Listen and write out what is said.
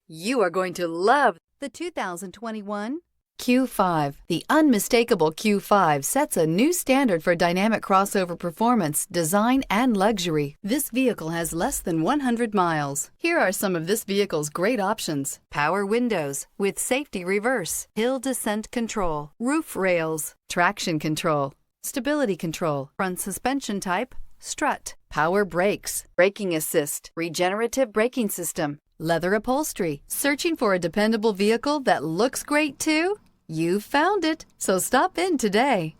You are going to love the 2021 Q5. The unmistakable Q5 sets a new standard for dynamic crossover performance, design, and luxury. This vehicle has less than 100 miles. Here are some of this vehicle's great options: power windows with safety reverse, hill descent control, roof rails, traction control, stability control, front suspension type, strut, power brakes, braking assist, regenerative braking system, leather upholstery. Searching for a dependable vehicle that looks great too? You found it, so stop in today.